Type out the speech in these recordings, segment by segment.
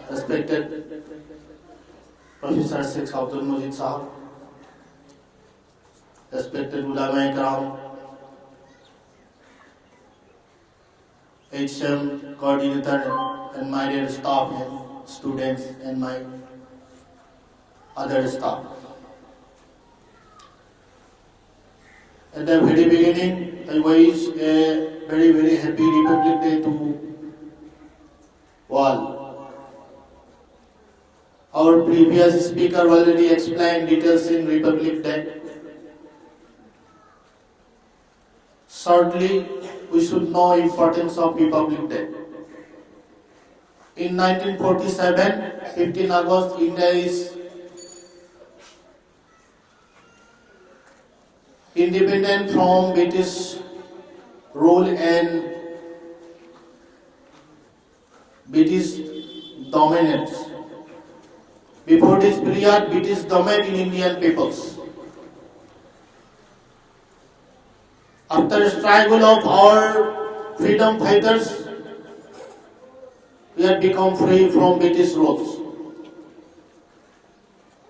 Respected Professor Sheikh Abdul Majid Sahab, respected Ulama Ikram, HM coordinator and my dear staff and students and my other staff. At the very beginning, I wish a very happy Republic Day to all. Our previous speaker already explained details in Republic Day. Shortly, we should know importance of Republic Day. In 1947, 15 August, India is independent from British rule and British dominance. Before this period, British dominated Indian peoples. After a struggle of our freedom fighters, we had become free from British rules.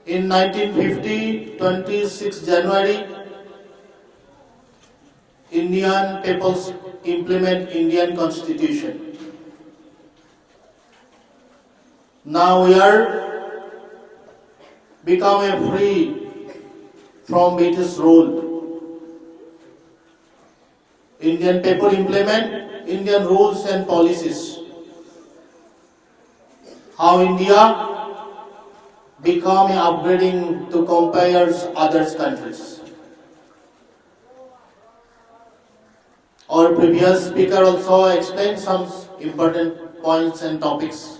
In 1950, 26 January, Indian peoples implement Indian Constitution. Now we are become a free from British rule. Indian people implement Indian rules and policies. How India become upgrading to compare other countries. Our previous speaker also explained some important points and topics.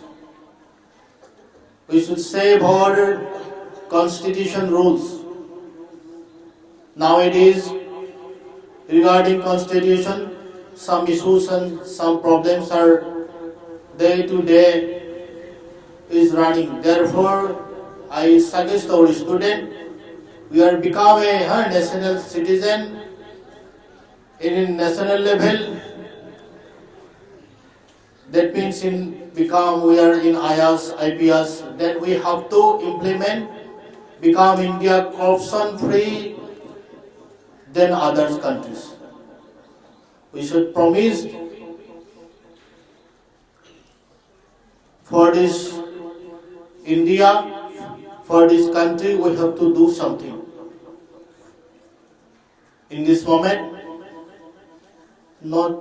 We should save our constitution rules. Nowadays, regarding constitution, some issues and some problems are day to day is running. Therefore, I suggest our student, we are become a national citizen in national level. That means we are in IAS, IPS. Then we have to implement, become India corruption free than other countries. We should promise for this India, for this country, we have to do something. In this moment, not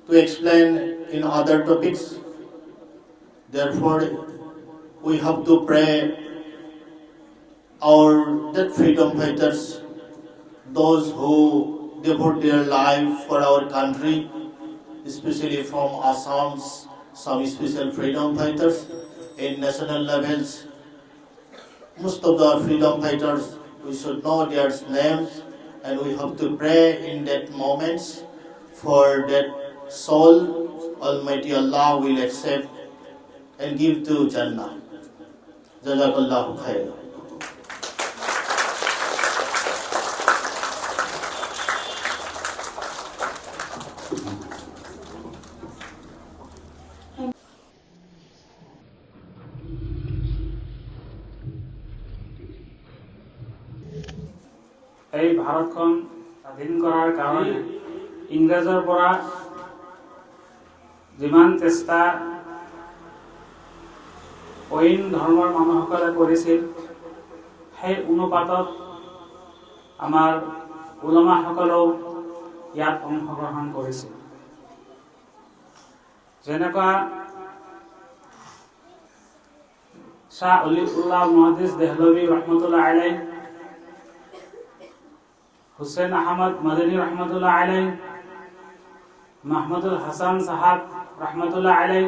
to explain in other topics. Therefore, we have to pray our dead freedom fighters, those who devote their life for our country, especially from Assam's some special freedom fighters in national levels. Most of the freedom fighters, we should know their names, and we have to pray in that moments for that soul. Almighty Allah will accept and give to Jannah. Jazakallahu khair. এই ভাৰতখন স্বাধীন কৰাৰ কাৰণে ইংৰাজৰ পৰা যিমান চেষ্টা অইন ধৰ্মৰ মানুহসকলে কৰিছিল, সেই অনুপাতত আমাৰ উলামাসকলেও ইয়াত অংশগ্ৰহণ কৰিছিল। যেনেকুৱা শাহ অলিউল্লাহ মুহাদ্দিছ দেহলভী ৰহমতুল্লাহ আলাইহ, হুসেন আহমদ মদনী রহমতুল্লাহ আলাইহ, মাহমুদুল হাসান সাহাব রহমতুল্লাহ আলাইহ,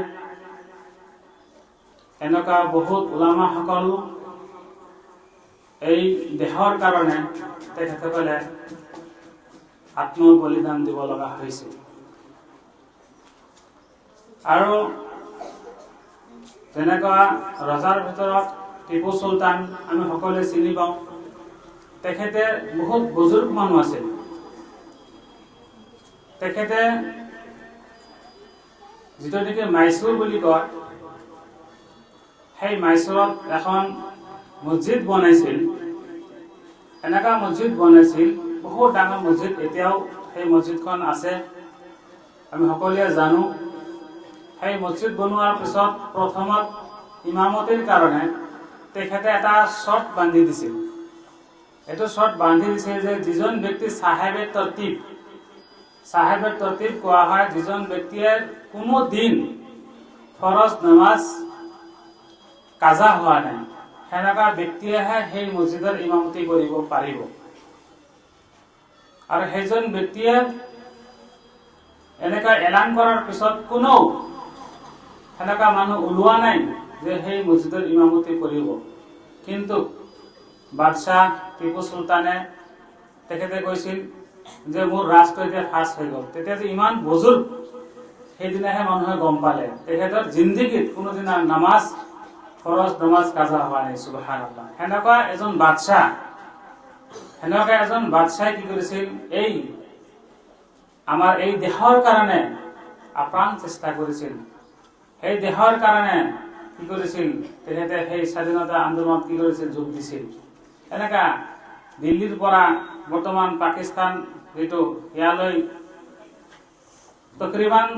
এনেকুৱা বহুত উলামাসকল এই দেহৰ কাৰণে তেখেতসকলে আত্ম বলিদান দিব লগা হৈছিল। আৰু তেনেকুৱা ৰজাৰ ভিতৰত টিপু চুলতান আমি সকলোৱে চিনি পাওঁ। তেখেতে বহুত বুজুৰ্গ মানুহ আছিল। তেখেতে যেটো নেকি মাইসুৰ বুলি কয়, সেই মাইসুৰত এখন মছজিদ বনাইছিল। এনেকা মছজিদ বনাইছিল, বহুত ডাঙৰ মছজিদ, এতিয়াও সেই মছজিদখন আছে, আমি সকলোৱে জানো। সেই মছজিদ বনোৱাৰ পিছত প্ৰথমত ইমামতিৰ কাৰণে তেখেতে এটা শৰ্ত বান্ধি দিছিল। এইটো শৰ্ত বান্ধি দিছিল যে যিজন ব্যক্তি চাহেবে তৰতিব কোৱা হয়, যিজন ব্যক্তিয়ে কোনো দিন ফৰজ নামাজ কাজা হোৱা নাই, সেনেকুৱা ব্যক্তিয়েহে সেই মছজিদৰ ইমামতি কৰিব পাৰিব। আৰু সেইজন ব্যক্তিয়ে এনেকুৱা এলান কৰাৰ পিছত কোনো সেনেকুৱা মানুহ ওলোৱা নাই যে সেই মছজিদৰ ইমামতি কৰিব। কিন্তু বাদশাহ টিপু চুলতানে তেখেতে কৈছিল যে মোৰ ৰাষ্ট্ৰ এতিয়া ফাঁচ হৈ গ'ল। তেতিয়া যে ইমান বুজুৰ্গ, সেইদিনাহে মানুহে গম পালে তেখেতৰ জিন্দগীত কোনোদিনা নামাজ, ফৰজ নামাজ কাজা হোৱা নাই। সুবহানাল্লাহ। সেনেকুৱা এজন বাদশাহে কি কৰিছিল, এই আমাৰ এই দেশৰ কাৰণে আপ্ৰাণ চেষ্টা কৰিছিল। সেই দেশৰ কাৰণে কি কৰিছিল, তেখেতে সেই স্বাধীনতা আন্দোলনত কি কৰিছিল, যোগ দিছিল। এনেকা দিল্লীৰ পৰা বৰ্তমান পাকিস্তান যেটো ইয়ালৈ তকৰিবান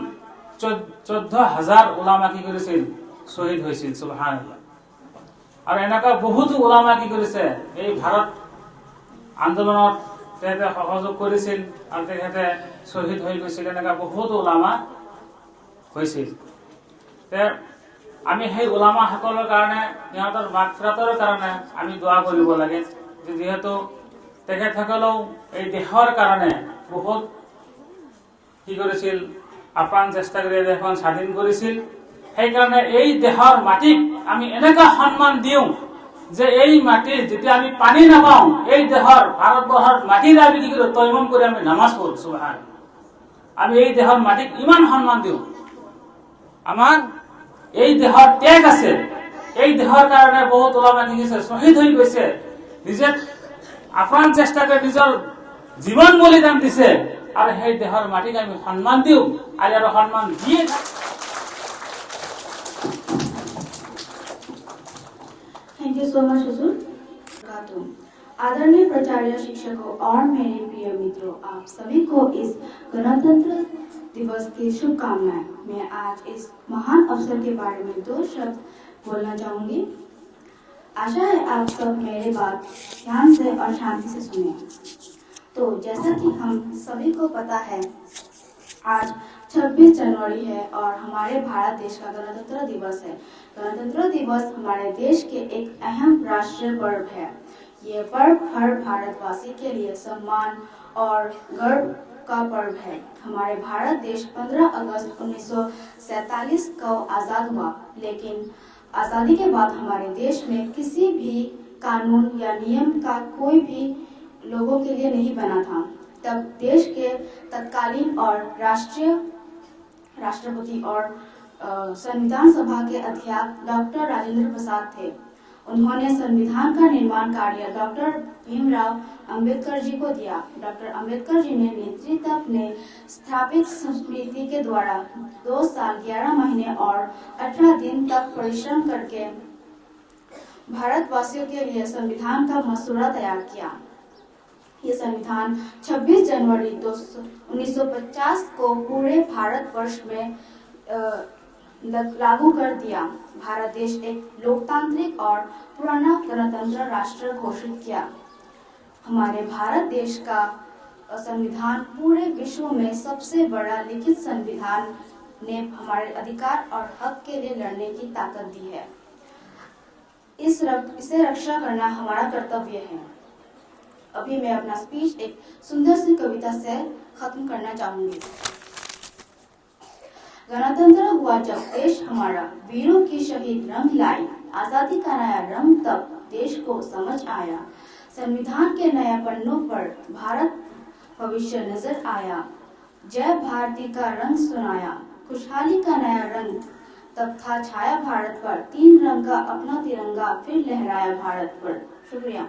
14,000 ওলামা কি কৰিছিল, শ্বহীদ হৈছিল। সুবহানাল্লাহ। আৰু এনেকা বহুতো ওলামা কি কৰিছে, এই ভাৰত আন্দোলনত তেখেতে সহযোগ কৰিছিল আৰু তেখেতে শ্বহীদ হৈ গৈছিল। এনেকা বহুত ওলামা হৈছিল। আমি সেই ওলামাসকলৰ কাৰণে, সিহঁতৰ মাগফিৰাতৰ কাৰণে আমি দোৱা কৰিব লাগে। যিহেতু তেখেতসকলেও এই দেশৰ কাৰণে বহুত কি কৰিছিল, আপ্ৰাণ চেষ্টা কৰি দেশখন স্বাধীন কৰিছিল। সেইকাৰণে এই দেশৰ মাটিক আমি এনেকা সন্মান দিওঁ যে এই মাটিৰ যেতিয়া আমি পানী নাপাওঁ, এই দেশৰ ভাৰতবৰ্ষৰ মাটিৰে আমি কি কৰো, তৈমম কৰি আমি নামাজ পঢ়ো। সুবহানাল্লাহ। আমি এই দেশৰ মাটিক ইমান সন্মান দিওঁ। আমাৰ এই দেশৰ ত্যাগ আছে, এই দেশৰ কাৰণে বহুত ওলামা কি গৈছে, শ্বহীদ হৈ গৈছে, নিজে আপ্ৰাণ চেষ্টা কৰি নিজৰ জীৱন বলিদান দিছে। আৰু সেই দেশৰ মাটিক আমি সন্মান দিওঁ আৰু সন্মান দিয়ে। थैंक यू सो मच हुजूर। आदरणीय प्राचार्य, शिक्षकों और मेरे प्रिय मित्रों, आप सभी को इस गणतंत्र दिवस की शुभकामनाएं। मैं आज इस महान अवसर के बारे में 2 शब्द बोलना चाहूंगी। आशा है आप सब मेरे बात ध्यान से और शांति से सुने। तो जैसा कि हम सभी को पता है, आज 26 जनवरी है और हमारे भारत देश का गणतंत्र दिवस है। गणतंत्र दिवस हमारे देश के एक अहम राष्ट्रीय पर्व है। ये पर्व हर भारतवासी के लिए सम्मान और गर्व का पर्व है। हमारे भारत देश 15 अगस्त 1947 को आज़ाद हुआ, लेकिन आज़ादी के बाद हमारे देश में किसी भी कानून या नियम का कोई भी लोगों के लिए नहीं बना था। तब देश के तत्कालीन और राष्ट्रपति और संविधान सभा के अध्यक्ष डॉक्टर राजेंद्र प्रसाद थे। उन्होंने संविधान का निर्माण कार्य डॉक्टर भीमराव अंबेडकर जी को दिया। डॉक्टर अंबेडकर जी ने नेतृत्व ने स्थापित समिति के द्वारा 2 साल 11 महीने और 18 दिन तक परिश्रम करके भारतवासियों के लिए संविधान का मसौदा तैयार किया। ये संविधान 26 जनवरी 1950 को पूरे भारतवर्ष में लागू कर दिया। भारत देश एक लोकतांत्रिक और पुराना गणतंत्र राष्ट्र घोषित किया। हमारे भारत देश का संविधान पूरे विश्व में सबसे बड़ा लिखित संविधान ने हमारे अधिकार और हक के लिए लड़ने की ताकत दी है। इसे रक्षा करना हमारा कर्तव्य है। अभी मैं अपना स्पीच एक सुंदर सी कविता से खत्म करना चाहूंगी। गणतंत्र हुआ जब देश हमारा, वीरों की शहीद रंग लाई, आजादी का नया रंग तब देश को समझ आया। संविधान के नया पन्नों पर भारत भविष्य नजर आया। जय भारती का रंग सुनाया, खुशहाली का नया रंग तब था छाया भारत पर। 3 रंग का अपना तिरंगा फिर लहराया भारत पर। शुक्रिया।